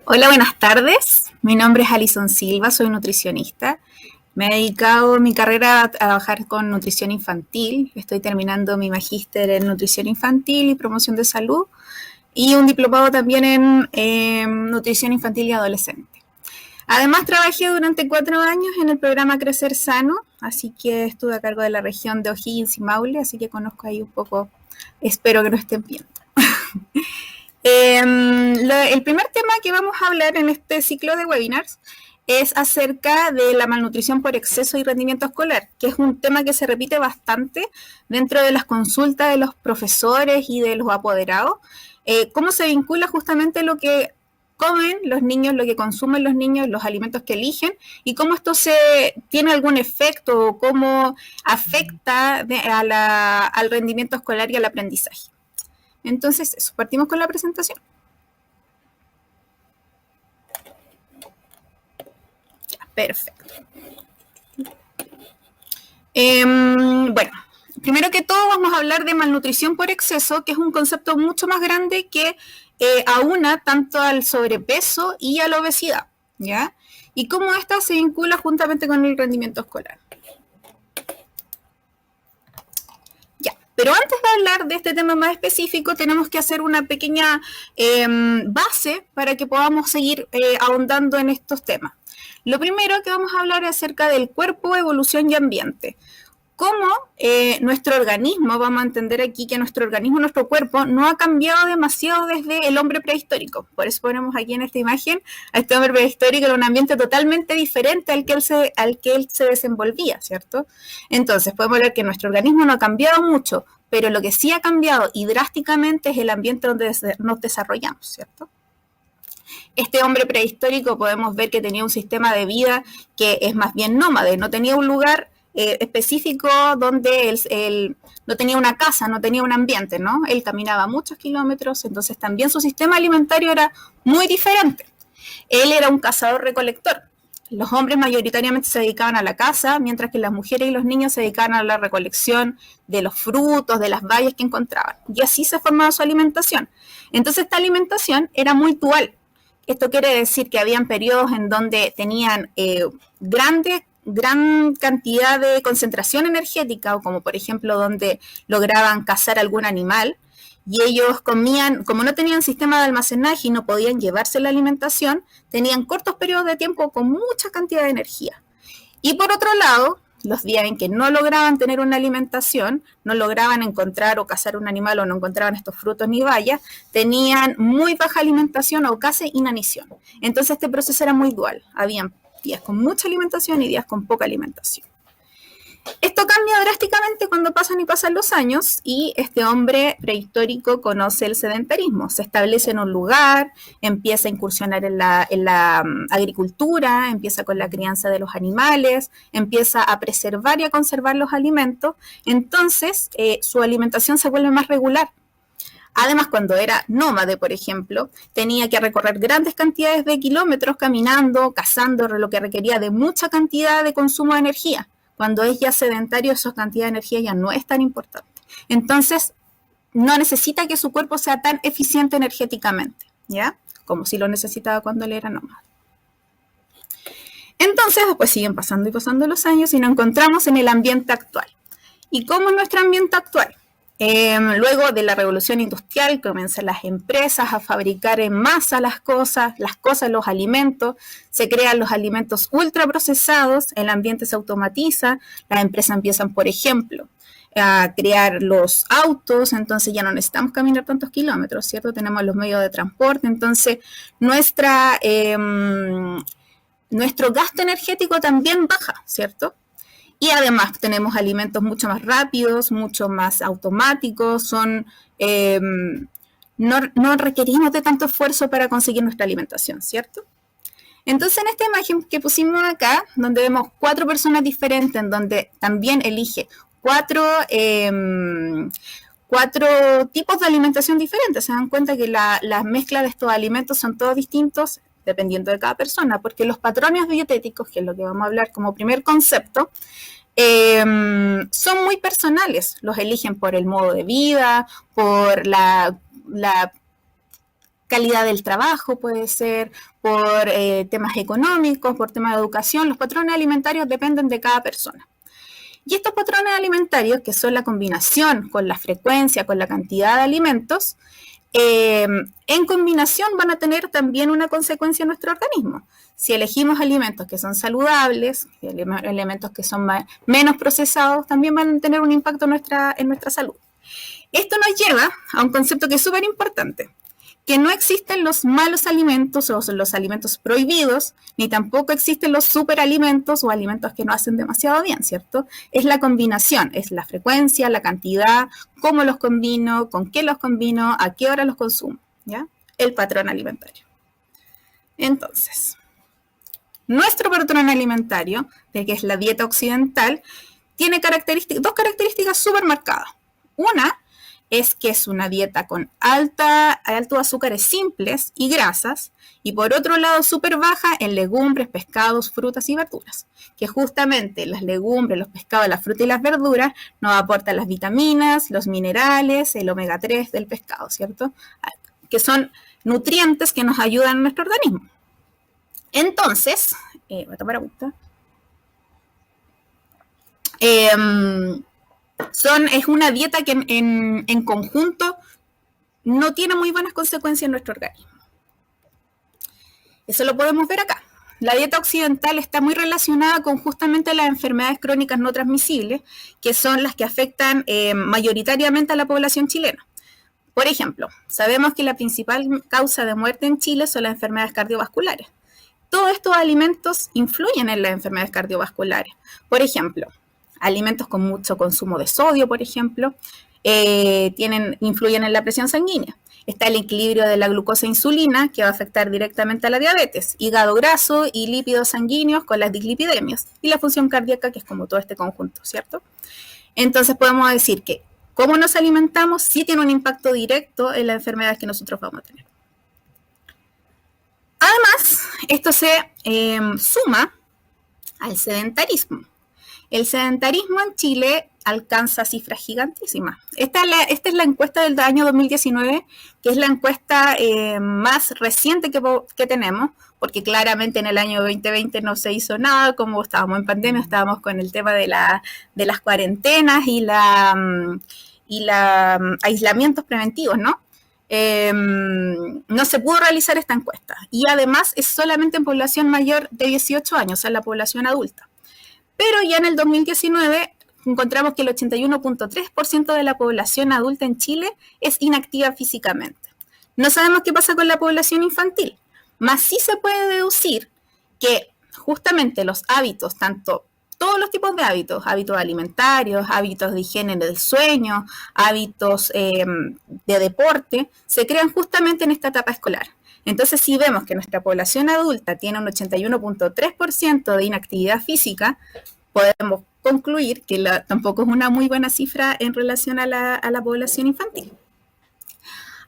Hola, buenas tardes. Mi nombre es Alison Silva, soy nutricionista. Me he dedicado mi carrera a trabajar con nutrición infantil. Estoy terminando mi magíster en nutrición infantil y promoción de salud y un diplomado también en nutrición infantil y adolescente. Además, trabajé durante 4 años en el programa Crecer Sano, así que estuve a cargo de la región de O'Higgins y Maule, así que conozco ahí un poco, espero que no estén viendo. El primer tema que vamos a hablar en este ciclo de webinars es acerca de la malnutrición por exceso y rendimiento escolar, que es un tema que se repite bastante dentro de las consultas de los profesores y de los apoderados. Cómo se vincula justamente lo que comen los niños, lo que consumen los niños, los alimentos que eligen, y cómo esto tiene algún efecto o cómo afecta al rendimiento escolar y al aprendizaje. Entonces, eso, partimos con la presentación. Perfecto. Bueno, primero que todo vamos a hablar de malnutrición por exceso, que es un concepto mucho más grande que aúna tanto al sobrepeso y a la obesidad, ¿ya? Y cómo esta se vincula juntamente con el rendimiento escolar. Ya, pero antes de hablar de este tema más específico, tenemos que hacer una pequeña base para que podamos seguir ahondando en estos temas. Lo primero que vamos a hablar es acerca del cuerpo, evolución y ambiente. Cómo nuestro organismo, vamos a entender aquí que nuestro organismo, nuestro cuerpo, no ha cambiado demasiado desde el hombre prehistórico. Por eso ponemos aquí en esta imagen a este hombre prehistórico en un ambiente totalmente diferente al que él se desenvolvía, ¿cierto? Entonces, podemos ver que nuestro organismo no ha cambiado mucho, pero lo que sí ha cambiado y drásticamente es el ambiente donde nos desarrollamos, ¿cierto? Este hombre prehistórico podemos ver que tenía un sistema de vida que es más bien nómade, no tenía un lugar específico donde él no tenía una casa, no tenía un ambiente, ¿no? Él caminaba muchos kilómetros, entonces también su sistema alimentario era muy diferente. Él era un cazador-recolector. Los hombres mayoritariamente se dedicaban a la caza, mientras que las mujeres y los niños se dedicaban a la recolección de los frutos, de las bayas que encontraban. Y así se formaba su alimentación. Entonces esta alimentación era muy dual. Esto quiere decir que habían periodos en donde tenían gran cantidad de concentración energética, o como por ejemplo donde lograban cazar algún animal, y ellos comían, como no tenían sistema de almacenaje y no podían llevarse la alimentación, tenían cortos periodos de tiempo con mucha cantidad de energía. Y por otro lado, los días en que no lograban tener una alimentación, no lograban encontrar o cazar un animal o no encontraban estos frutos ni bayas, tenían muy baja alimentación o casi inanición. Entonces este proceso era muy dual. Habían días con mucha alimentación y días con poca alimentación. Esto cambia drásticamente cuando pasan los años y este hombre prehistórico conoce el sedentarismo, se establece en un lugar, empieza a incursionar en la agricultura, empieza con la crianza de los animales, empieza a preservar y a conservar los alimentos, entonces su alimentación se vuelve más regular. Además, cuando era nómade, por ejemplo, tenía que recorrer grandes cantidades de kilómetros caminando, cazando, lo que requería de mucha cantidad de consumo de energía. Cuando es ya sedentario, esa cantidad de energía ya no es tan importante. Entonces, no necesita que su cuerpo sea tan eficiente energéticamente, ¿ya? Como si lo necesitaba cuando él era nómade. Entonces, después siguen pasando y pasando los años y nos encontramos en el ambiente actual. ¿Y cómo es nuestro ambiente actual? Luego de la revolución industrial comienzan las empresas a fabricar en masa las cosas, los alimentos, se crean los alimentos ultraprocesados, el ambiente se automatiza, las empresas empiezan, por ejemplo, a crear los autos, entonces ya no necesitamos caminar tantos kilómetros, ¿cierto? Tenemos los medios de transporte, entonces nuestro gasto energético también baja, ¿cierto? Y además tenemos alimentos mucho más rápidos, mucho más automáticos, no requerimos de tanto esfuerzo para conseguir nuestra alimentación, ¿cierto? Entonces en esta imagen que pusimos acá, donde vemos 4 personas diferentes, en donde también elige 4 tipos de alimentación diferentes, se dan cuenta que la mezcla de estos alimentos son todos distintos dependiendo de cada persona, porque los patrones dietéticos, que es lo que vamos a hablar como primer concepto, son muy personales, los eligen por el modo de vida, por la calidad del trabajo, puede ser por temas económicos, por temas de educación. Los patrones alimentarios dependen de cada persona. Y estos patrones alimentarios, que son la combinación con la frecuencia, con la cantidad de alimentos, en combinación van a tener también una consecuencia en nuestro organismo. Si elegimos alimentos que son saludables, alimentos que son menos procesados, también van a tener un impacto en nuestra salud. Esto nos lleva a un concepto que es súper importante, que no existen los malos alimentos o los alimentos prohibidos, ni tampoco existen los superalimentos o alimentos que no hacen demasiado bien, ¿cierto? Es la combinación, es la frecuencia, la cantidad, cómo los combino, con qué los combino, a qué hora los consumo, ¿ya? El patrón alimentario. Entonces, nuestro patrón alimentario, de que es la dieta occidental, tiene dos características súper marcadas. Una es que es una dieta con altos azúcares simples y grasas, y por otro lado súper baja en legumbres, pescados, frutas y verduras, que justamente las legumbres, los pescados, la fruta y las verduras nos aportan las vitaminas, los minerales, el omega 3 del pescado, ¿cierto? Que son nutrientes que nos ayudan en nuestro organismo. Entonces, voy a tomar agüita. Es una dieta que en conjunto no tiene muy buenas consecuencias en nuestro organismo. Eso lo podemos ver acá. La dieta occidental está muy relacionada con justamente las enfermedades crónicas no transmisibles, que son las que afectan mayoritariamente a la población chilena. Por ejemplo, sabemos que la principal causa de muerte en Chile son las enfermedades cardiovasculares. Todos estos alimentos influyen en las enfermedades cardiovasculares. Por ejemplo, alimentos con mucho consumo de sodio, por ejemplo, influyen en la presión sanguínea. Está el equilibrio de la glucosa e insulina, que va a afectar directamente a la diabetes, hígado graso y lípidos sanguíneos con las dislipidemias, y la función cardíaca, que es como todo este conjunto, ¿cierto? Entonces podemos decir que cómo nos alimentamos sí tiene un impacto directo en las enfermedades que nosotros vamos a tener. Además, esto se suma al sedentarismo. El sedentarismo en Chile alcanza cifras gigantísimas. Esta es la encuesta del año 2019, que es la encuesta más reciente que tenemos, porque claramente en el año 2020 no se hizo nada, como estábamos en pandemia, estábamos con el tema de las cuarentenas y aislamientos preventivos, ¿no? No se pudo realizar esta encuesta. Y además es solamente en población mayor de 18 años, o sea, la población adulta. Pero ya en el 2019 encontramos que el 81.3% de la población adulta en Chile es inactiva físicamente. No sabemos qué pasa con la población infantil, mas sí se puede deducir que justamente los hábitos, todos los tipos de hábitos alimentarios, hábitos de higiene del sueño, hábitos de deporte, se crean justamente en esta etapa escolar. Entonces, si vemos que nuestra población adulta tiene un 81.3% de inactividad física, podemos concluir que tampoco es una muy buena cifra en relación a la población infantil.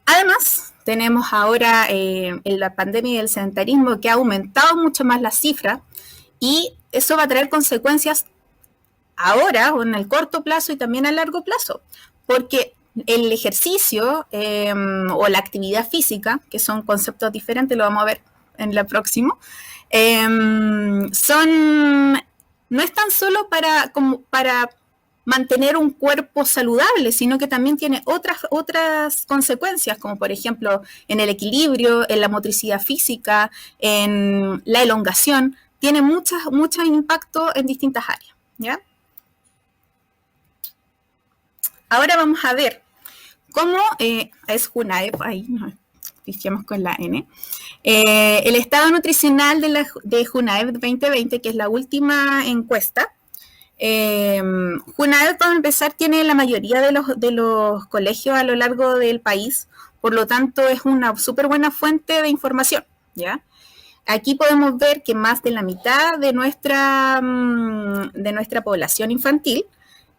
Además, tenemos ahora en la pandemia del sedentarismo que ha aumentado mucho más la cifra, y eso va a traer consecuencias ahora o en el corto plazo y también a largo plazo, porque el ejercicio o la actividad física, que son conceptos diferentes, lo vamos a ver en la próxima, no es tan solo para mantener un cuerpo saludable, sino que también tiene otras consecuencias, como por ejemplo en el equilibrio, en la motricidad física, en la elongación. Tiene mucho impacto en distintas áreas, ¿ya? Ahora vamos a ver cómo es JUNAEP, ahí nos fijemos con la N, el estado nutricional de JUNAEP 2020, que es la última encuesta. JUNAEP, para empezar, tiene la mayoría de los colegios a lo largo del país, por lo tanto es una súper buena fuente de información, ¿ya? Aquí podemos ver que más de la mitad de nuestra población infantil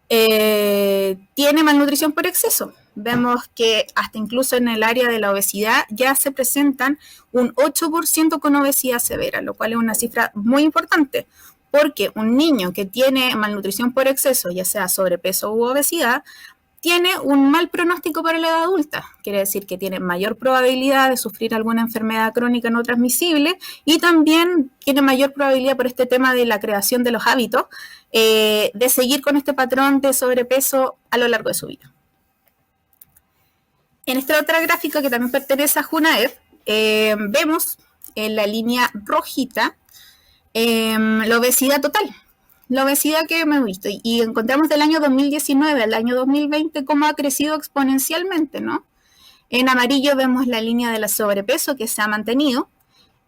tiene malnutrición por exceso. Vemos que hasta incluso en el área de la obesidad ya se presentan un 8% con obesidad severa, lo cual es una cifra muy importante, porque un niño que tiene malnutrición por exceso, ya sea sobrepeso u obesidad, tiene un mal pronóstico para la edad adulta. Quiere decir que tiene mayor probabilidad de sufrir alguna enfermedad crónica no transmisible y también tiene mayor probabilidad por este tema de la creación de los hábitos de seguir con este patrón de sobrepeso a lo largo de su vida. En esta otra gráfica que también pertenece a Junaed, vemos en la línea rojita la obesidad total. La obesidad que hemos visto y encontramos del año 2019 al año 2020 cómo ha crecido exponencialmente, ¿no? En amarillo vemos la línea de la sobrepeso que se ha mantenido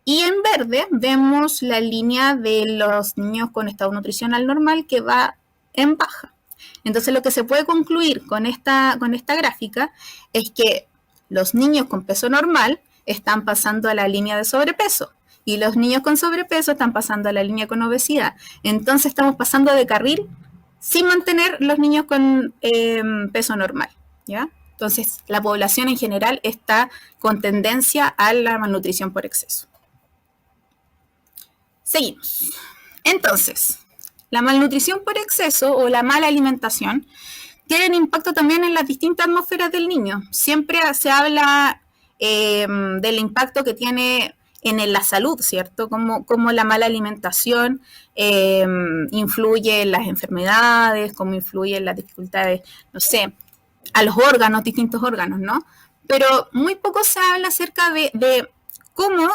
y en verde vemos la línea de los niños con estado nutricional normal que va en baja. Entonces lo que se puede concluir con esta gráfica es que los niños con peso normal están pasando a la línea de sobrepeso. Y los niños con sobrepeso están pasando a la línea con obesidad. Entonces estamos pasando de carril sin mantener los niños con peso normal, ¿ya? Entonces la población en general está con tendencia a la malnutrición por exceso. Seguimos. Entonces, la malnutrición por exceso o la mala alimentación tienen impacto también en las distintas atmósferas del niño. Siempre se habla del impacto que tiene en la salud, ¿cierto? Cómo la mala alimentación influye en las enfermedades, cómo influye en las dificultades, no sé, a los órganos, distintos órganos, ¿no? Pero muy poco se habla acerca de cómo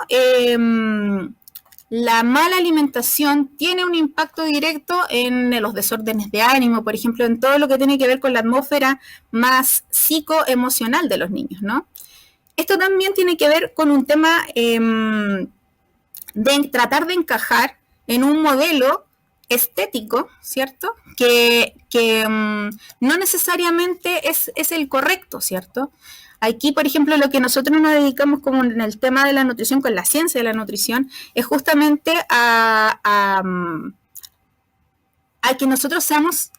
la mala alimentación tiene un impacto directo en los desórdenes de ánimo, por ejemplo, en todo lo que tiene que ver con la atmósfera más psicoemocional de los niños, ¿no? Esto también tiene que ver con un tema de tratar de encajar en un modelo estético, ¿cierto? Que no necesariamente es el correcto, ¿cierto? Aquí, por ejemplo, lo que nosotros nos dedicamos como en el tema de la nutrición, con la ciencia de la nutrición, es justamente a que nosotros seamos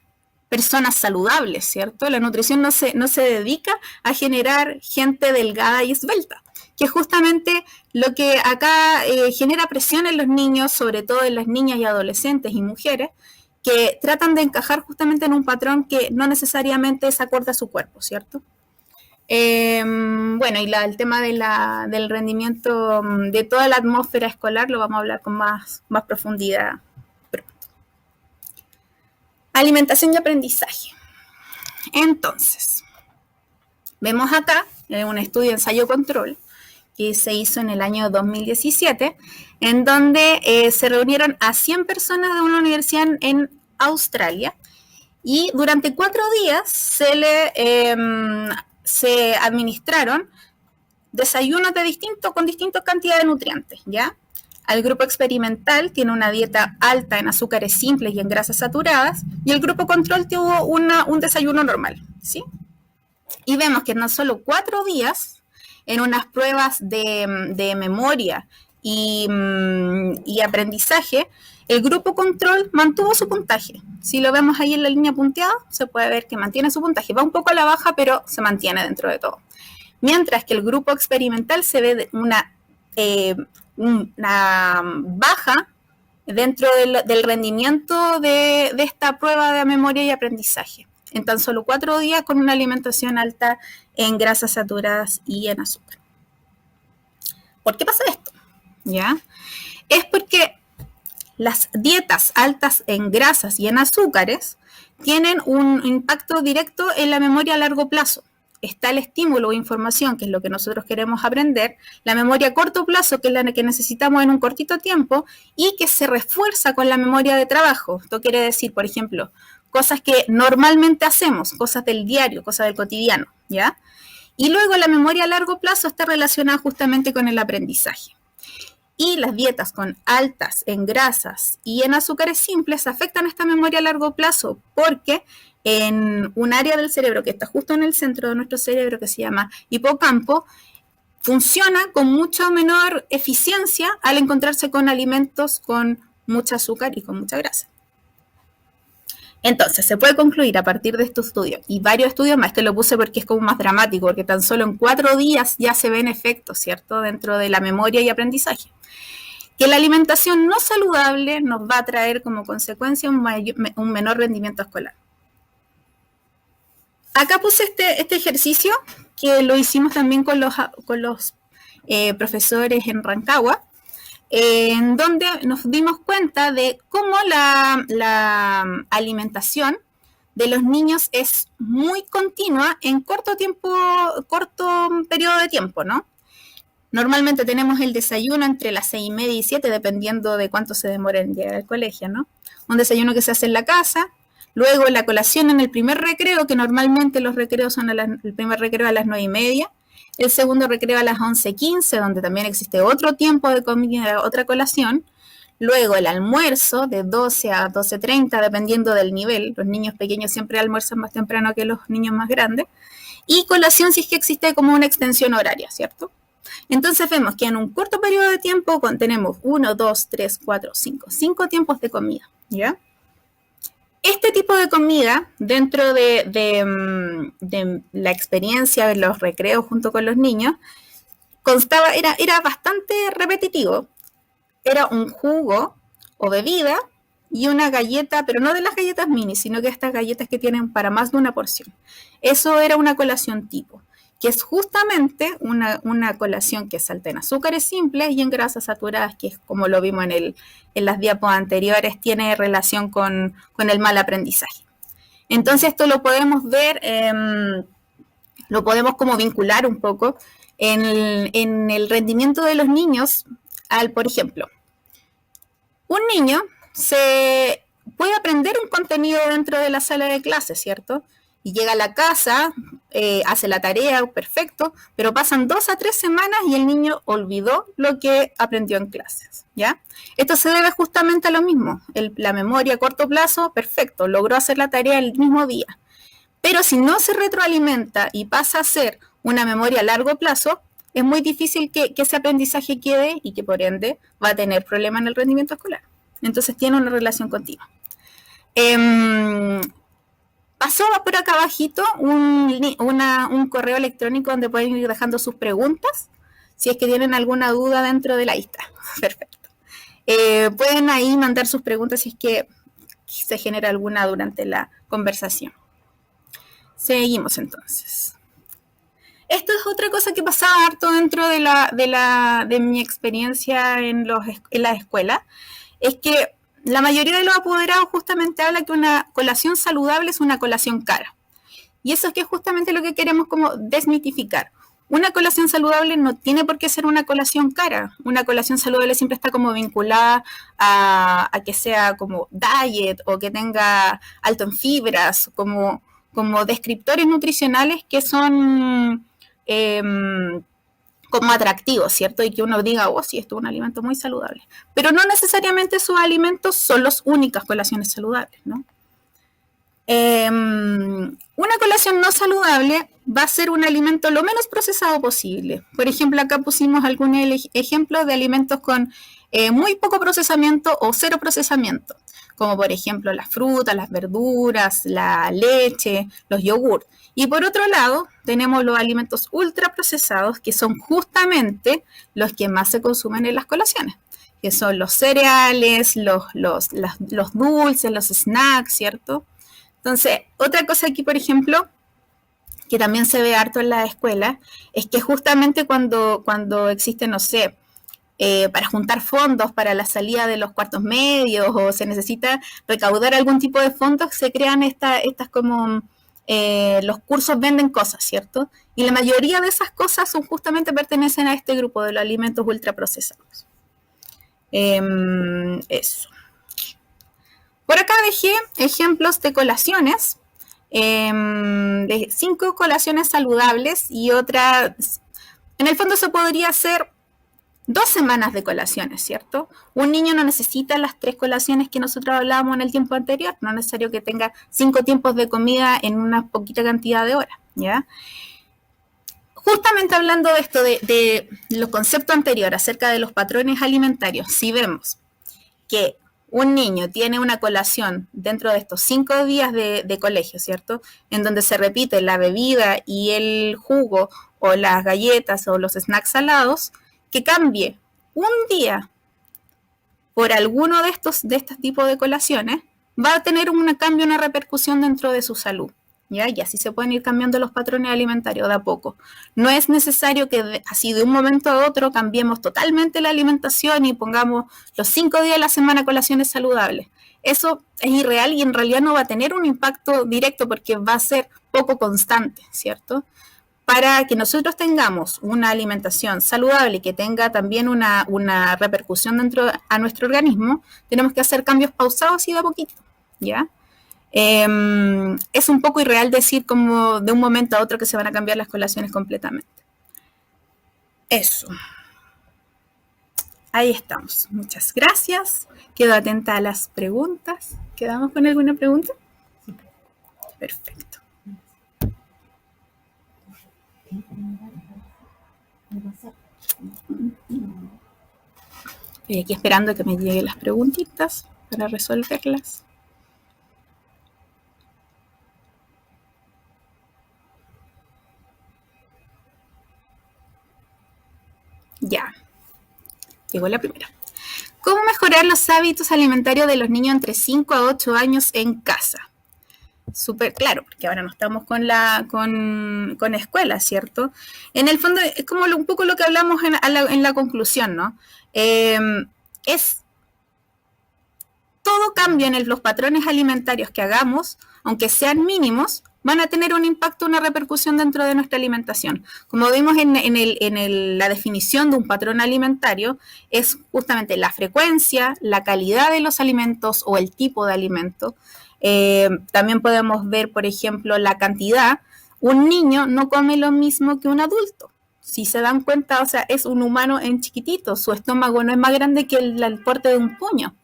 personas saludables, ¿cierto? La nutrición no se dedica a generar gente delgada y esbelta, que es justamente lo que acá genera presión en los niños, sobre todo en las niñas y adolescentes y mujeres, que tratan de encajar justamente en un patrón que no necesariamente es acorde a su cuerpo, ¿cierto? Bueno, y el tema del rendimiento de toda la atmósfera escolar lo vamos a hablar con más profundidad. Alimentación y aprendizaje. Entonces, vemos acá un estudio de ensayo-control que se hizo en el año 2017, en donde se reunieron a 100 personas de una universidad en Australia y durante 4 días se administraron desayunos con distintas cantidades de nutrientes, ¿ya? El grupo experimental tiene una dieta alta en azúcares simples y en grasas saturadas, y el grupo control tuvo un desayuno normal, ¿sí? Y vemos que en no solo 4 días, en unas pruebas de memoria y aprendizaje, el grupo control mantuvo su puntaje. Si lo vemos ahí en la línea punteada, se puede ver que mantiene su puntaje. Va un poco a la baja, pero se mantiene dentro de todo. Mientras que el grupo experimental se ve una baja dentro del rendimiento de esta prueba de memoria y aprendizaje. En tan solo 4 días con una alimentación alta en grasas saturadas y en azúcar. ¿Por qué pasa esto? ¿Ya? Es porque las dietas altas en grasas y en azúcares tienen un impacto directo en la memoria a largo plazo. Está el estímulo o información, que es lo que nosotros queremos aprender, la memoria a corto plazo, que es la que necesitamos en un cortito tiempo, y que se refuerza con la memoria de trabajo. Esto quiere decir, por ejemplo, cosas que normalmente hacemos, cosas del diario, cosas del cotidiano, ¿ya? Y luego la memoria a largo plazo está relacionada justamente con el aprendizaje. Y las dietas con altas en grasas y en azúcares simples afectan esta memoria a largo plazo porque en un área del cerebro que está justo en el centro de nuestro cerebro que se llama hipocampo, funciona con mucha menor eficiencia al encontrarse con alimentos con mucho azúcar y con mucha grasa. Entonces, se puede concluir a partir de estos estudios y varios estudios más, que lo puse porque es como más dramático, porque tan solo en 4 días ya se ven efectos, ¿cierto?, dentro de la memoria y aprendizaje. Que la alimentación no saludable nos va a traer como consecuencia un menor rendimiento escolar. Acá puse este ejercicio que lo hicimos también con los profesores en Rancagua, en donde nos dimos cuenta de cómo la alimentación de los niños es muy continua en corto periodo de tiempo, ¿no? Normalmente tenemos el desayuno entre las 6:30 y 7, dependiendo de cuánto se demore en llegar al colegio, ¿no? Un desayuno que se hace en la casa, luego la colación en el primer recreo, que normalmente los recreos son el primer recreo a las 9:30, el segundo recreo a las 11:15, donde también existe otro tiempo de comida, otra colación, luego el almuerzo de 12 a 12:30, dependiendo del nivel, los niños pequeños siempre almuerzan más temprano que los niños más grandes, y colación si es que existe como una extensión horaria, ¿cierto? Entonces vemos que en un corto periodo de tiempo tenemos 1, 2, 3, 4, 5 tiempos de comida, ¿ya? Este tipo de comida, dentro de la experiencia de los recreos junto con los niños, era bastante repetitivo. Era un jugo o bebida y una galleta, pero no de las galletas mini, sino que estas galletas que tienen para más de una porción. Eso era una colación tipo, que es justamente una colación que es alta en azúcares simples y en grasas saturadas, que es como lo vimos en las diapos anteriores, tiene relación con el mal aprendizaje. Entonces esto lo podemos ver, lo podemos como vincular un poco en el rendimiento de los niños por ejemplo, un niño se puede aprender un contenido dentro de la sala de clases, ¿cierto? Y llega a la casa, hace la tarea, perfecto, pero pasan 2 a 3 semanas y el niño olvidó lo que aprendió en clases, ¿ya? Esto se debe justamente a lo mismo. La memoria a corto plazo, perfecto, logró hacer la tarea el mismo día. Pero si no se retroalimenta y pasa a ser una memoria a largo plazo, es muy difícil que ese aprendizaje quede y que por ende va a tener problemas en el rendimiento escolar. Entonces tiene una relación continua. Pasó por acá abajito un correo electrónico donde pueden ir dejando sus preguntas si es que tienen alguna duda dentro de la lista. Perfecto. Pueden ahí mandar sus preguntas si es que se genera alguna durante la conversación. Seguimos entonces. Esto es otra cosa que pasaba harto dentro de mi experiencia en la escuela, es que la mayoría de los apoderados justamente habla que una colación saludable es una colación cara. Y eso es que justamente lo que queremos como desmitificar. Una colación saludable no tiene por qué ser una colación cara. Una colación saludable siempre está como vinculada a que sea como diet o que tenga alto en fibras, como descriptores nutricionales que son como atractivos, ¿cierto? Y que uno diga, oh, sí, esto es un alimento muy saludable. Pero no necesariamente esos alimentos son las únicas colaciones saludables, ¿no? Una colación no saludable va a ser un alimento lo menos procesado posible. Por ejemplo, acá pusimos algunos ejemplos de alimentos con muy poco procesamiento o cero procesamiento, como por ejemplo las frutas, las verduras, la leche, los yogurts. Y por otro lado, tenemos los alimentos ultraprocesados, que son justamente los que más se consumen en las colaciones, que son los cereales, los dulces, los snacks, ¿cierto? Entonces, otra cosa aquí, por ejemplo, que también se ve harto en la escuela, es que justamente cuando existe, no sé, para juntar fondos para la salida de los cuartos medios o se necesita recaudar algún tipo de fondos, se crean estas como los cursos venden cosas, ¿cierto? Y la mayoría de esas cosas son justamente pertenecen a este grupo de los alimentos ultraprocesados. Eso. Por acá dejé ejemplos de colaciones, de 5 colaciones saludables y otras. En el fondo se podría hacer 2 semanas de colaciones, ¿cierto? Un niño no necesita las 3 colaciones que nosotros hablábamos en el tiempo anterior, no es necesario que tenga 5 tiempos de comida en una poquita cantidad de horas, ¿ya? Justamente hablando de esto, de los conceptos anteriores acerca de los patrones alimentarios, si vemos que un niño tiene una colación dentro de estos 5 días de colegio, ¿cierto? En donde se repite la bebida y el jugo o las galletas o los snacks salados, que cambie un día por alguno de estos tipos de colaciones, va a tener un cambio, una repercusión dentro de su salud, ¿ya? Y así se pueden ir cambiando los patrones alimentarios de a poco. No es necesario que así de un momento a otro cambiemos totalmente la alimentación y pongamos los 5 días de la semana colaciones saludables. Eso es irreal y en realidad no va a tener un impacto directo porque va a ser poco constante, ¿cierto? Para que nosotros tengamos una alimentación saludable y que tenga también una repercusión dentro a nuestro organismo, tenemos que hacer cambios pausados y de a poquito, ¿ya? Es un poco irreal decir como de un momento a otro que se van a cambiar las colaciones completamente. Eso. Ahí estamos. Muchas gracias. Quedo atenta a las preguntas. ¿Quedamos con alguna pregunta? Perfecto. Estoy aquí esperando que me lleguen las preguntitas para resolverlas. Ya. Llegó la primera. ¿Cómo mejorar los hábitos alimentarios de los niños entre 5 a 8 años en casa? Súper claro, porque ahora no estamos con escuelas, ¿cierto? En el fondo es como un poco lo que hablamos en la conclusión, ¿no? Es todo cambio en los patrones alimentarios que hagamos, aunque sean mínimos, van a tener un impacto, una repercusión dentro de nuestra alimentación. Como vimos la definición de un patrón alimentario, es justamente la frecuencia, la calidad de los alimentos o el tipo de alimento. También podemos ver, por ejemplo, la cantidad. Un niño no come lo mismo que un adulto. Si se dan cuenta, o sea, es un humano en chiquitito, su estómago no es más grande que el porte de un puño.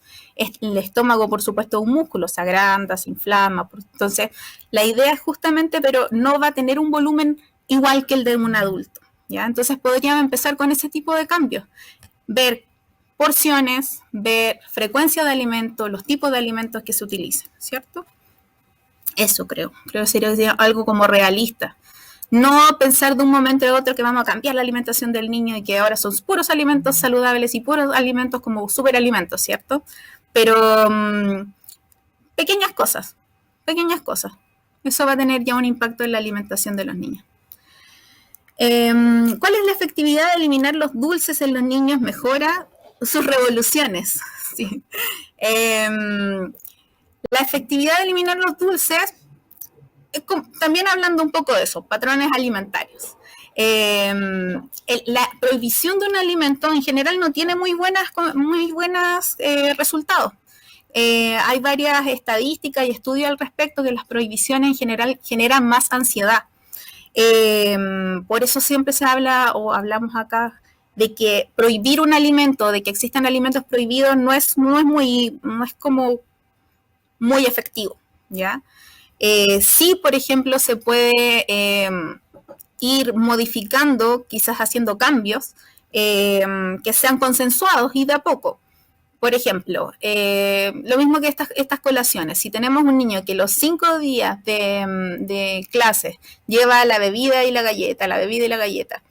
El estómago, por supuesto, es un músculo, se agranda, se inflama. Entonces, la idea es justamente, pero no va a tener un volumen igual que el de un adulto, ¿ya? Entonces, podríamos empezar con ese tipo de cambios. Ver porciones, ver frecuencia de alimentos, los tipos de alimentos que se utilizan, ¿cierto? Eso creo que sería algo como realista. No pensar de un momento a otro que vamos a cambiar la alimentación del niño y que ahora son puros alimentos saludables y puros alimentos como superalimentos, ¿cierto? Pero pequeñas cosas. Eso va a tener ya un impacto en la alimentación de los niños. ¿Cuál es la efectividad de eliminar los dulces en los niños? Mejora sus revoluciones. Sí. La efectividad de eliminar los dulces, también hablando un poco de eso, patrones alimentarios. La prohibición de un alimento en general no tiene muy buenos resultados. Hay varias estadísticas y estudios al respecto que las prohibiciones en general generan más ansiedad. Por eso siempre se habla o hablamos acá de que prohibir un alimento, de que existan alimentos prohibidos, no es como muy efectivo, ¿ya? Sí, por ejemplo, se puede ir modificando, quizás haciendo cambios que sean consensuados y de a poco. Por ejemplo, lo mismo que estas colaciones. Si tenemos un niño que los 5 días de clases lleva la bebida y la galleta,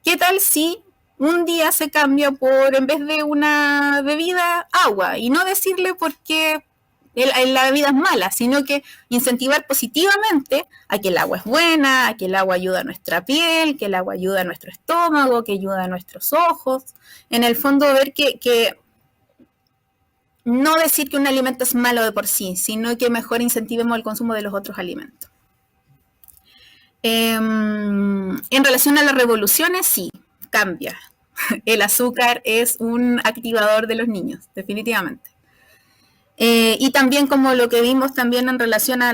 ¿qué tal si un día se cambia por, en vez de una bebida, agua? Y no decirle por qué la bebida es mala, sino que incentivar positivamente a que el agua es buena, a que el agua ayuda a nuestra piel, que el agua ayuda a nuestro estómago, que ayuda a nuestros ojos. En el fondo, ver que no decir que un alimento es malo de por sí, sino que mejor incentivemos el consumo de los otros alimentos. En relación a las revoluciones, sí, cambia. El azúcar es un activador de los niños, definitivamente. Y también como lo que vimos también en relación a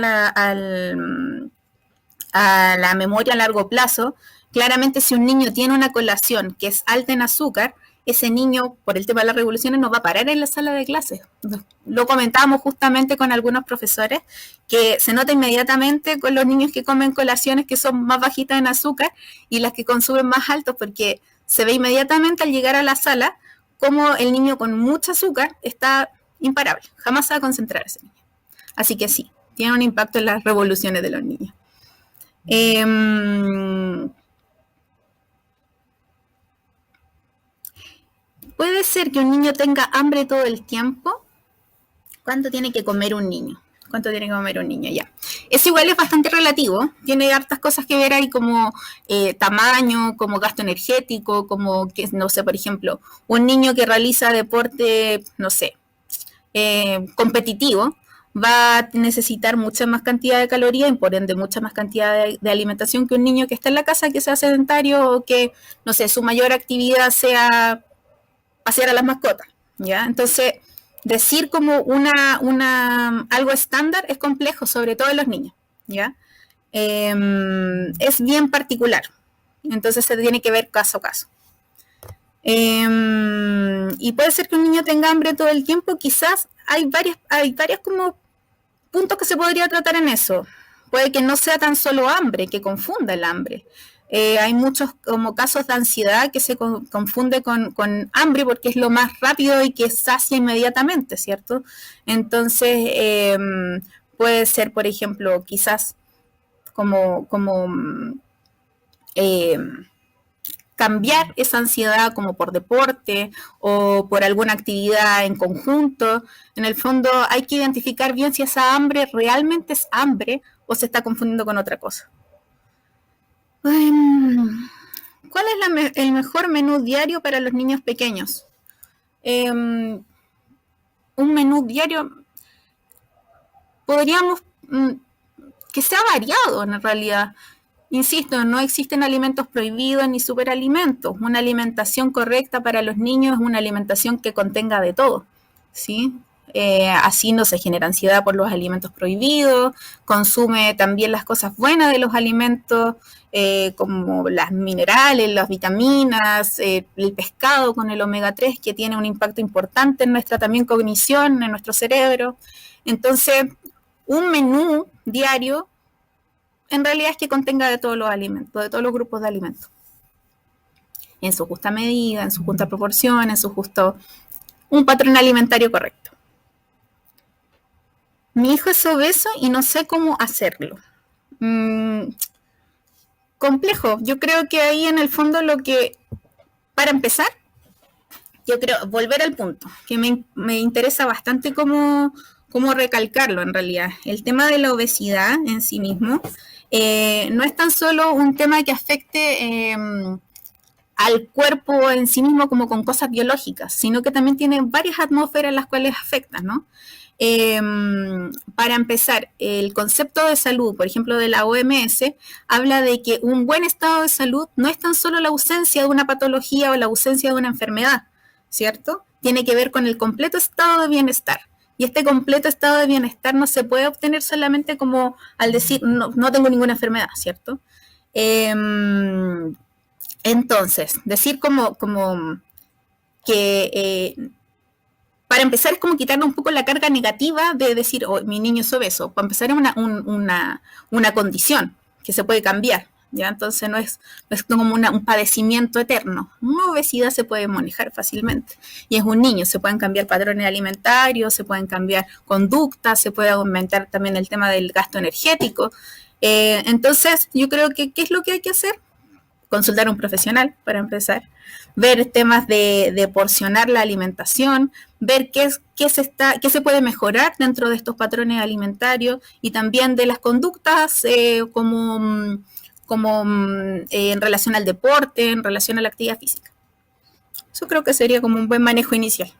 la memoria a largo plazo, claramente si un niño tiene una colación que es alta en azúcar, ese niño, por el tema de las revoluciones, no va a parar en la sala de clases. Lo comentábamos justamente con algunos profesores, que se nota inmediatamente con los niños que comen colaciones que son más bajitas en azúcar y las que consumen más altos, porque se ve inmediatamente al llegar a la sala como el niño con mucho azúcar está imparable, jamás se va a concentrar ese niño. Así que sí, tiene un impacto en las revoluciones de los niños. ¿Puede ser que un niño tenga hambre todo el tiempo? ¿Cuánto tiene que comer un niño? ¿Cuánto tiene que comer un niño? Ya. Eso igual es bastante relativo. Tiene hartas cosas que ver ahí como tamaño, como gasto energético, como que, no sé, por ejemplo, un niño que realiza deporte, no sé, competitivo, va a necesitar mucha más cantidad de calorías y por ende mucha más cantidad de alimentación que un niño que está en la casa, que sea sedentario o que, no sé, su mayor actividad sea pasear a las mascotas, ¿ya? Entonces, decir como algo estándar es complejo, sobre todo en los niños, ¿ya? Es bien particular, entonces se tiene que ver caso a caso. Y puede ser que un niño tenga hambre todo el tiempo, quizás hay varias como puntos que se podría tratar en eso. Puede que no sea tan solo hambre, que confunda el hambre. Hay muchos como casos de ansiedad que se confunde con hambre porque es lo más rápido y que sacia inmediatamente, ¿cierto? Entonces, puede ser, por ejemplo, quizás como eh, cambiar esa ansiedad como por deporte o por alguna actividad en conjunto. En el fondo hay que identificar bien si esa hambre realmente es hambre o se está confundiendo con otra cosa. ¿Cuál es el mejor menú diario para los niños pequeños? Un menú diario podríamos que sea variado en realidad. Insisto, no existen alimentos prohibidos ni superalimentos. Una alimentación correcta para los niños es una alimentación que contenga de todo, ¿sí? Así no se genera ansiedad por los alimentos prohibidos, consume también las cosas buenas de los alimentos, como las minerales, las vitaminas, el pescado con el omega 3 que tiene un impacto importante en nuestra también cognición, en nuestro cerebro. Entonces, un menú diario en realidad es que contenga de todos los alimentos, de todos los grupos de alimentos, en su justa medida, en su justa proporción, en su justo, un patrón alimentario correcto. Mi hijo es obeso y no sé cómo hacerlo. Complejo. Yo creo que ahí en el fondo para empezar, yo creo, volver al punto, que me interesa bastante cómo recalcarlo en realidad. El tema de la obesidad en sí mismo no es tan solo un tema que afecte al cuerpo en sí mismo como con cosas biológicas, sino que también tiene varias atmósferas en las cuales afectan, ¿no? Eh, para empezar, el concepto de salud, por ejemplo, de la OMS, habla de que un buen estado de salud no es tan solo la ausencia de una patología o la ausencia de una enfermedad, ¿cierto? Tiene que ver con el completo estado de bienestar. Y este completo estado de bienestar no se puede obtener solamente como al decir, no tengo ninguna enfermedad, ¿cierto? Entonces, decir como que para empezar es como quitarle un poco la carga negativa de decir, oh, mi niño es obeso. Para empezar es una condición que se puede cambiar, ¿ya? Entonces no es como un padecimiento eterno. Una obesidad se puede manejar fácilmente. Y es un niño, se pueden cambiar patrones alimentarios, se pueden cambiar conductas, se puede aumentar también el tema del gasto energético. Entonces yo creo que, ¿qué es lo que hay que hacer? Consultar a un profesional para empezar, ver temas de porcionar la alimentación, ver qué se puede mejorar dentro de estos patrones alimentarios y también de las conductas como en relación al deporte, en relación a la actividad física. Eso creo que sería como un buen manejo inicial.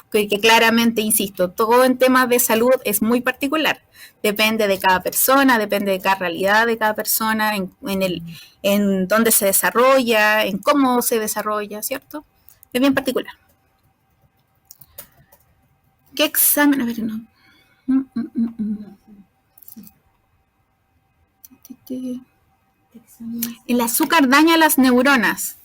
Que claramente, insisto, todo en temas de salud es muy particular. Depende de cada persona, depende de cada realidad de cada persona, en dónde se desarrolla, en cómo se desarrolla, ¿cierto? Es bien particular. ¿Qué examen? A ver, no. El azúcar daña las neuronas.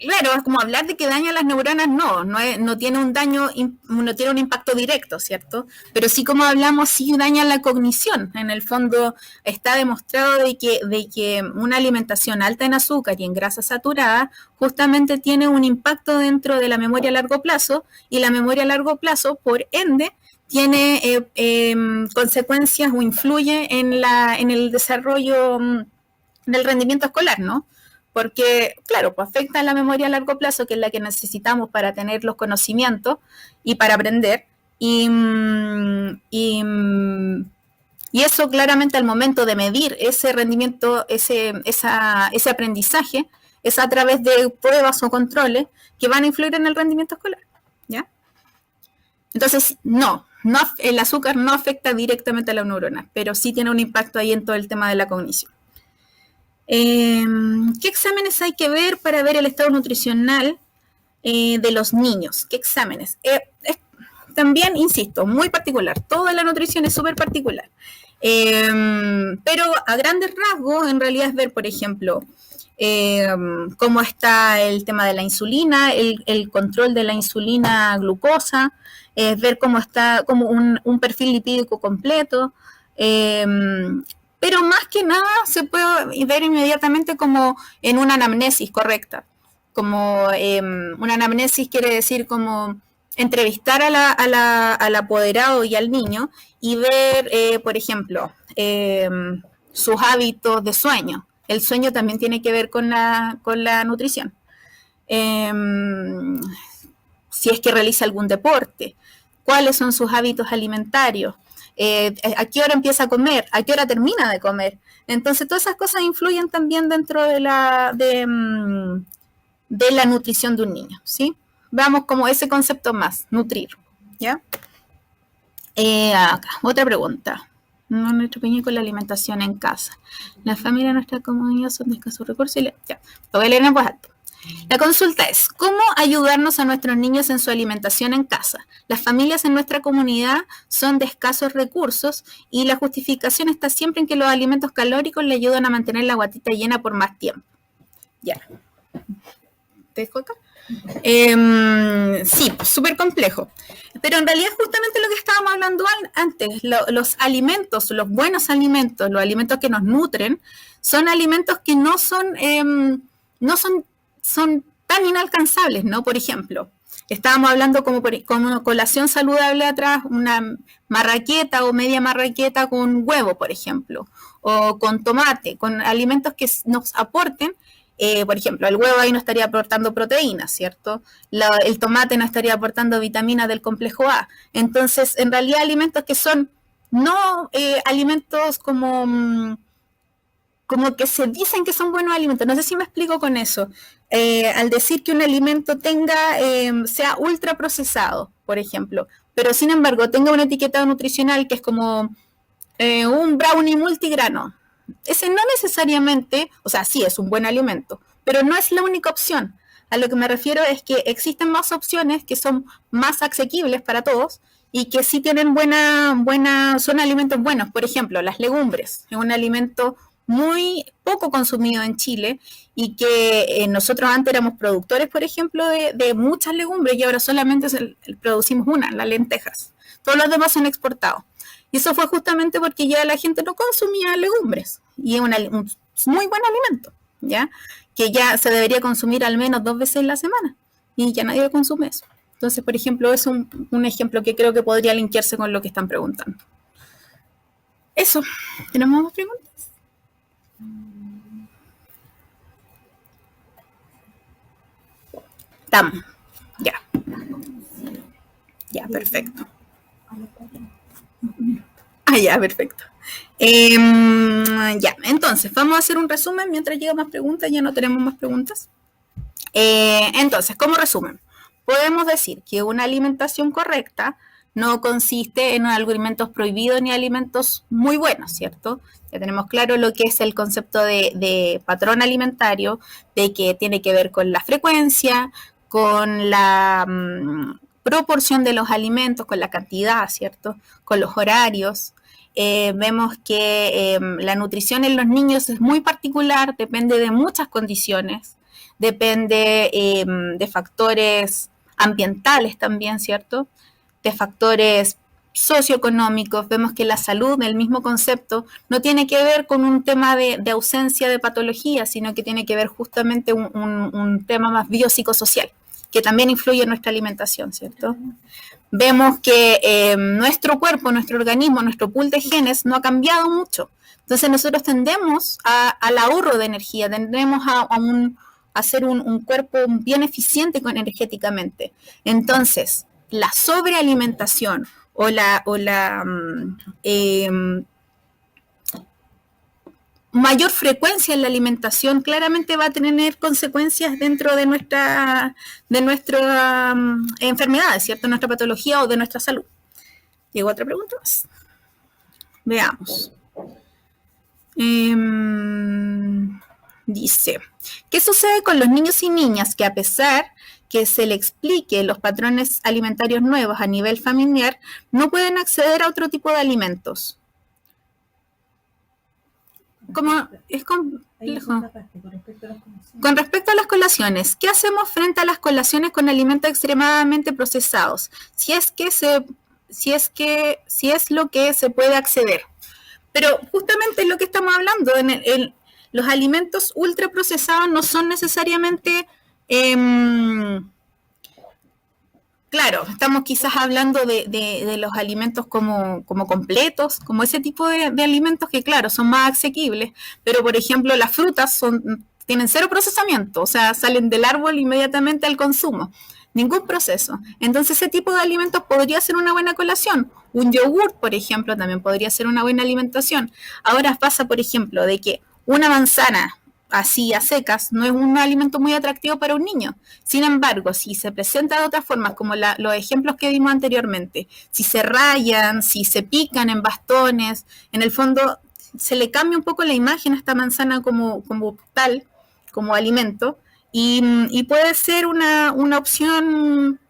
Claro, es como hablar de que daña las neuronas, no tiene un daño, no tiene un impacto directo, ¿cierto? Pero sí, como hablamos, sí daña la cognición. En el fondo está demostrado de que una alimentación alta en azúcar y en grasa saturada justamente tiene un impacto dentro de la memoria a largo plazo, y la memoria a largo plazo, por ende, tiene consecuencias o influye en el desarrollo del rendimiento escolar, ¿no? porque, claro, pues afecta la memoria a largo plazo, que es la que necesitamos para tener los conocimientos y para aprender. Y, y eso claramente al momento de medir ese rendimiento, ese aprendizaje, es a través de pruebas o controles que van a influir en el rendimiento escolar, ¿ya? Entonces, el azúcar no afecta directamente a la neurona, pero sí tiene un impacto ahí en todo el tema de la cognición. ¿Qué exámenes hay que ver para ver el estado nutricional de los niños? ¿Qué exámenes? También, insisto, muy particular. Toda la nutrición es súper particular. Pero a grandes rasgos, en realidad es ver, por ejemplo, cómo está el tema de la insulina, el control de la insulina glucosa, ver cómo está como un perfil lipídico completo, pero más que nada se puede ver inmediatamente como en una anamnesis correcta. Como una anamnesis quiere decir como entrevistar al apoderado y al niño y ver, por ejemplo, sus hábitos de sueño. El sueño también tiene que ver con la nutrición. Si es que realiza algún deporte, cuáles son sus hábitos alimentarios, a qué hora empieza a comer, a qué hora termina de comer. Entonces, todas esas cosas influyen también dentro de la nutrición de un niño, ¿sí? Veamos como ese concepto más, nutrir, ¿ya? Acá, otra pregunta. Nuestro pequeño con la alimentación en casa. La familia de nuestra comunidad son de escasos recursos y ya, lo voy a leer en voz alta. La consulta es, ¿cómo ayudarnos a nuestros niños en su alimentación en casa? Las familias en nuestra comunidad son de escasos recursos y la justificación está siempre en que los alimentos calóricos le ayudan a mantener la guatita llena por más tiempo. Ya. ¿Te dejo acá? Sí, súper complejo. Pero en realidad justamente lo que estábamos hablando antes, los alimentos, los buenos alimentos, los alimentos que nos nutren, son alimentos que no son tan inalcanzables, ¿no? Por ejemplo, estábamos hablando como una colación saludable atrás, una marraqueta o media marraqueta con huevo, por ejemplo, o con tomate, con alimentos que nos aporten. Por ejemplo, el huevo ahí no estaría aportando proteínas, ¿cierto? El tomate no estaría aportando vitaminas del complejo A. Entonces, en realidad, alimentos que son no alimentos como que se dicen que son buenos alimentos. No sé si me explico con eso. Al decir que un alimento sea ultra procesado, por ejemplo, pero sin embargo tenga una etiqueta nutricional que es como un brownie multigrano. Ese no necesariamente, o sea, sí es un buen alimento, pero no es la única opción. A lo que me refiero es que existen más opciones que son más asequibles para todos y que sí tienen son alimentos buenos. Por ejemplo, las legumbres, es un alimento muy poco consumido en Chile y que nosotros antes éramos productores, por ejemplo, de muchas legumbres y ahora solamente producimos una, las lentejas. Todos los demás son exportados. Y eso fue justamente porque ya la gente no consumía legumbres. Y es un muy buen alimento, ¿ya? Que ya se debería consumir al menos 2 veces en la semana. Y ya nadie consume eso. Entonces, por ejemplo, es un ejemplo que creo que podría linkearse con lo que están preguntando. Eso. ¿Tenemos más preguntas? Estamos. Ya. Ya, perfecto. Ya, perfecto. Ya, entonces, vamos a hacer un resumen mientras llegan más preguntas, ya no tenemos más preguntas. Entonces, como resumen, podemos decir que una alimentación correcta no consiste en alimentos prohibidos ni alimentos muy buenos, ¿cierto? Ya tenemos claro lo que es el concepto de patrón alimentario, de que tiene que ver con la frecuencia, con la proporción de los alimentos, con la cantidad, ¿cierto? Con los horarios. Vemos que la nutrición en los niños es muy particular, depende de muchas condiciones, depende de factores ambientales también, ¿cierto? De factores socioeconómicos. Vemos que la salud, el mismo concepto, no tiene que ver con un tema de ausencia de patología, sino que tiene que ver justamente un tema más biopsicosocial. que también influye en nuestra alimentación, ¿cierto? Vemos que nuestro cuerpo, nuestro organismo, nuestro pool de genes no ha cambiado mucho. Entonces nosotros tendemos al ahorro de energía, tendemos a hacer un cuerpo bien eficiente energéticamente. Entonces, la sobrealimentación o la mayor frecuencia en la alimentación claramente va a tener consecuencias dentro de nuestra enfermedades, ¿cierto? Nuestra patología o de nuestra salud. ¿Llegó otra pregunta más? Veamos. Dice, ¿qué sucede con los niños y niñas que a pesar que se le explique los patrones alimentarios nuevos a nivel familiar, no pueden acceder a otro tipo de alimentos? Como es complejo. Con respecto a las colaciones, ¿qué hacemos frente a las colaciones con alimentos extremadamente procesados? Si es lo que se puede acceder. Pero justamente es lo que estamos hablando, los alimentos ultraprocesados no son necesariamente, claro, estamos quizás hablando de los alimentos como completos, como ese tipo de alimentos que, claro, son más asequibles, pero por ejemplo las frutas tienen cero procesamiento, o sea, salen del árbol inmediatamente al consumo. Ningún proceso. Entonces ese tipo de alimentos podría ser una buena colación. Un yogur, por ejemplo, también podría ser una buena alimentación. Ahora pasa, por ejemplo, de que una manzana así a secas no es un alimento muy atractivo para un niño. Sin embargo, si se presenta de otras formas, como los ejemplos que vimos anteriormente, si se rayan, si se pican en bastones, en el fondo se le cambia un poco la imagen a esta manzana como tal, como alimento, y puede ser una opción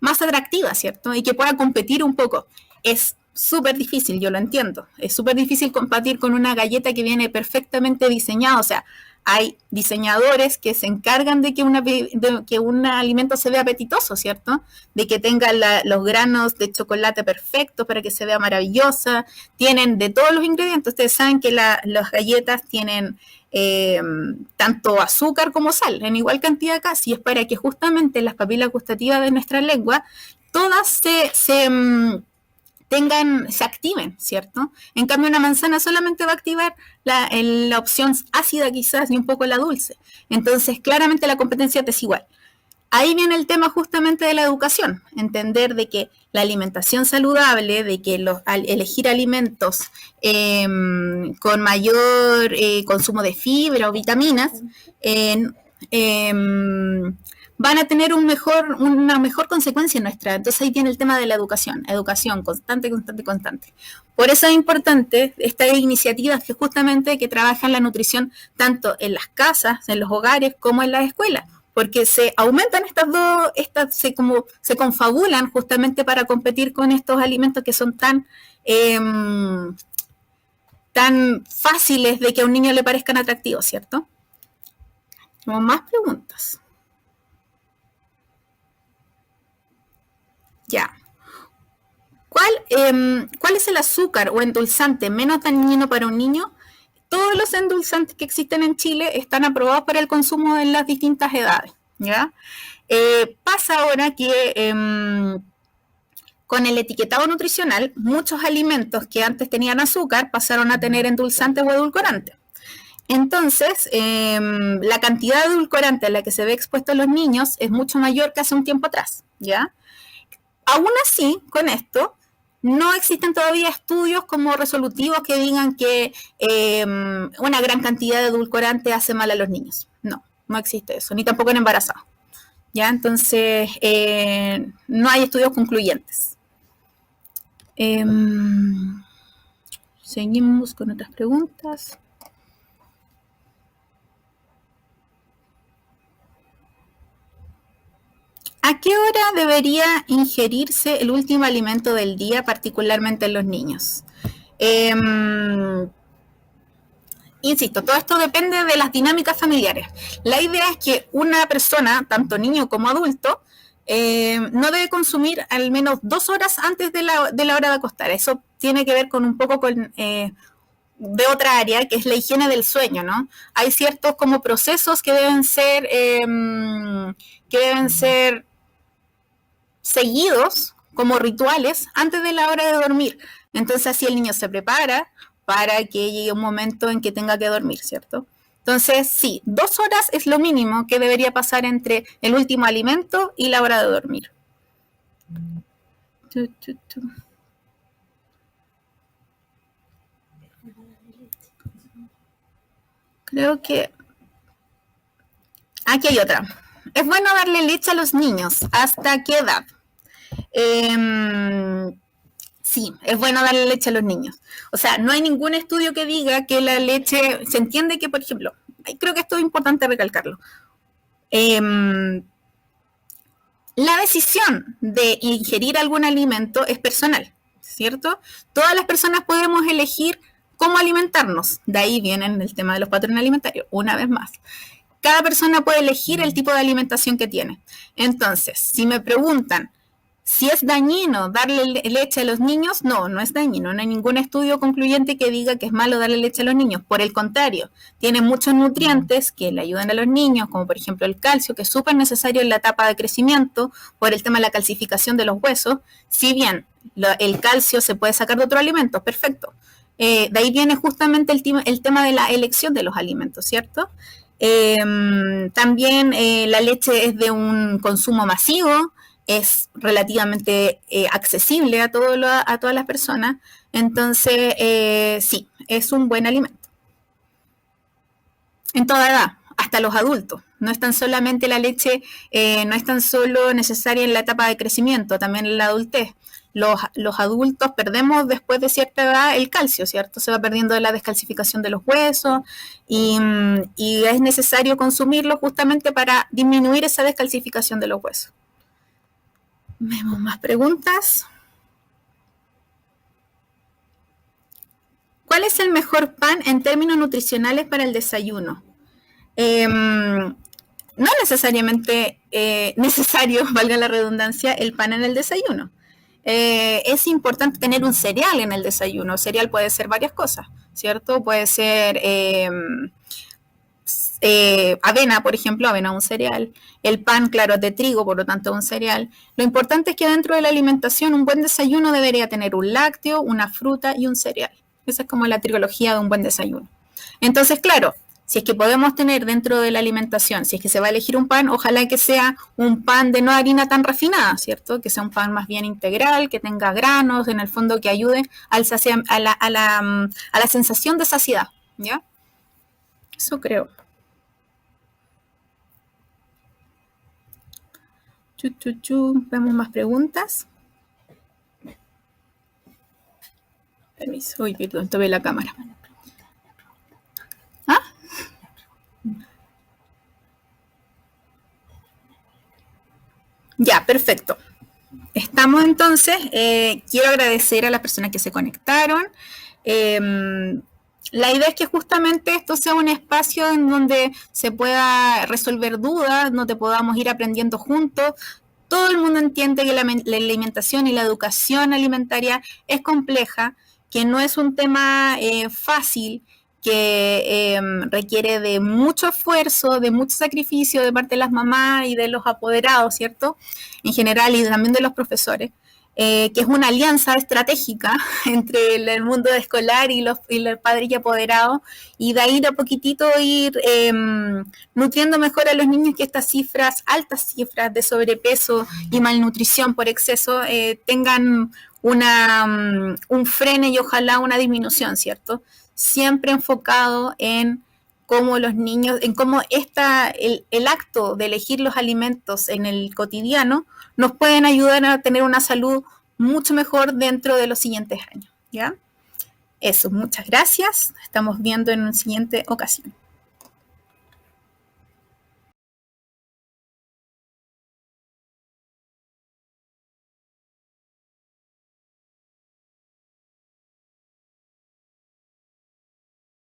más atractiva, ¿cierto? Y que pueda competir un poco. Es súper difícil, yo lo entiendo. Es súper difícil competir con una galleta que viene perfectamente diseñada. O sea, hay diseñadores que se encargan de que un alimento se vea apetitoso, ¿cierto? De que tenga los granos de chocolate perfectos para que se vea maravillosa. Tienen de todos los ingredientes. Ustedes saben que las galletas tienen tanto azúcar como sal, en igual cantidad casi, es para que justamente las papilas gustativas de nuestra lengua todas se activen, ¿cierto? En cambio, una manzana solamente va a activar la opción ácida quizás y un poco la dulce. Entonces, claramente la competencia es desigual. Ahí viene el tema justamente de la educación, entender de que la alimentación saludable, de que elegir alimentos con mayor consumo de fibra o vitaminas, van a tener una mejor consecuencia nuestra. Entonces ahí viene el tema de la educación constante. Por eso es importante estas iniciativas que justamente que trabajan la nutrición tanto en las casas, en los hogares, como en las escuelas, porque se aumentan se confabulan justamente para competir con estos alimentos que son tan fáciles de que a un niño le parezcan atractivos, ¿cierto? Tenemos más preguntas. Ya. ¿Cuál es el azúcar o endulzante menos dañino para un niño? Todos los endulzantes que existen en Chile están aprobados para el consumo en las distintas edades, ¿ya? Pasa ahora que con el etiquetado nutricional, muchos alimentos que antes tenían azúcar pasaron a tener endulzantes o edulcorantes. Entonces, la cantidad de edulcorante a la que se ve expuesto a los niños es mucho mayor que hace un tiempo atrás, ¿ya? Aún así, con esto, no existen todavía estudios como resolutivos que digan que una gran cantidad de edulcorante hace mal a los niños. No existe eso, ni tampoco en embarazados. ¿Ya? Entonces, no hay estudios concluyentes. Seguimos con otras preguntas. ¿A qué hora debería ingerirse el último alimento del día, particularmente en los niños? Insisto, todo esto depende de las dinámicas familiares. La idea es que una persona, tanto niño como adulto, no debe consumir al menos 2 horas antes de la hora de acostar. Eso tiene que ver con un poco con de otra área, que es la higiene del sueño, ¿no? Hay ciertos como procesos que deben ser seguidos como rituales antes de la hora de dormir. Entonces así el niño se prepara para que llegue un momento en que tenga que dormir, ¿cierto? Entonces, sí, 2 horas es lo mínimo que debería pasar entre el último alimento y la hora de dormir. Creo que aquí hay otra. ¿Es bueno darle leche a los niños? ¿Hasta qué edad? Sí, es bueno darle leche a los niños. O sea, no hay ningún estudio que diga que la leche, se entiende que, por ejemplo, creo que esto es importante recalcarlo. La decisión de ingerir algún alimento es personal, ¿cierto? Todas las personas podemos elegir cómo alimentarnos. De ahí viene el tema de los patrones alimentarios, una vez más. Cada persona puede elegir el tipo de alimentación que tiene. Entonces, si me preguntan si es dañino darle leche a los niños, no, no es dañino. No hay ningún estudio concluyente que diga que es malo darle leche a los niños. Por el contrario, tiene muchos nutrientes que le ayudan a los niños, como por ejemplo el calcio, que es súper necesario en la etapa de crecimiento por el tema de la calcificación de los huesos. Si bien el calcio se puede sacar de otros alimentos, perfecto. De ahí viene justamente el tema de la elección de los alimentos, ¿cierto? También la leche es de un consumo masivo, es relativamente accesible a todas las personas, entonces sí, es un buen alimento. En toda edad, hasta los adultos. No es tan solamente la leche, no es tan solo necesaria en la etapa de crecimiento, también en la adultez. Los adultos perdemos después de cierta edad el calcio, ¿cierto? Se va perdiendo la descalcificación de los huesos y es necesario consumirlo justamente para disminuir esa descalcificación de los huesos. Vemos más preguntas. ¿Cuál es el mejor pan en términos nutricionales para el desayuno? No necesariamente necesario, valga la redundancia, el pan en el desayuno. Es importante tener un cereal en el desayuno. El cereal puede ser varias cosas, ¿cierto? Puede ser avena, por ejemplo, avena es un cereal. El pan, claro, es de trigo, por lo tanto es un cereal. Lo importante es que dentro de la alimentación un buen desayuno debería tener un lácteo, una fruta y un cereal. Esa es como la trilogía de un buen desayuno. Entonces, claro, si es que podemos tener dentro de la alimentación, si es que se va a elegir un pan, ojalá que sea un pan de no harina tan refinada, ¿cierto? Que sea un pan más bien integral, que tenga granos, en el fondo que ayude a la sensación de saciedad, ¿ya? Eso creo. Vemos más preguntas. Permiso. Uy, perdón, tomé la cámara. ¿Ah? Ya, perfecto. Estamos entonces. Quiero agradecer a las personas que se conectaron. La idea es que justamente esto sea un espacio en donde se pueda resolver dudas, donde podamos ir aprendiendo juntos. Todo el mundo entiende que la alimentación y la educación alimentaria es compleja, que no es un tema fácil, que requiere de mucho esfuerzo, de mucho sacrificio de parte de las mamás y de los apoderados, ¿cierto? En general y también de los profesores. Que es una alianza estratégica entre el mundo escolar y los padres y apoderados, y de ahí a poquitito ir nutriendo mejor a los niños, que estas cifras, altas cifras de sobrepeso y malnutrición por exceso, tengan un freno y ojalá una disminución, ¿cierto? Siempre enfocado en cómo los niños, en cómo el acto de elegir los alimentos en el cotidiano nos pueden ayudar a tener una salud mucho mejor dentro de los siguientes años, ¿ya? Eso, muchas gracias. Estamos viendo en una siguiente ocasión.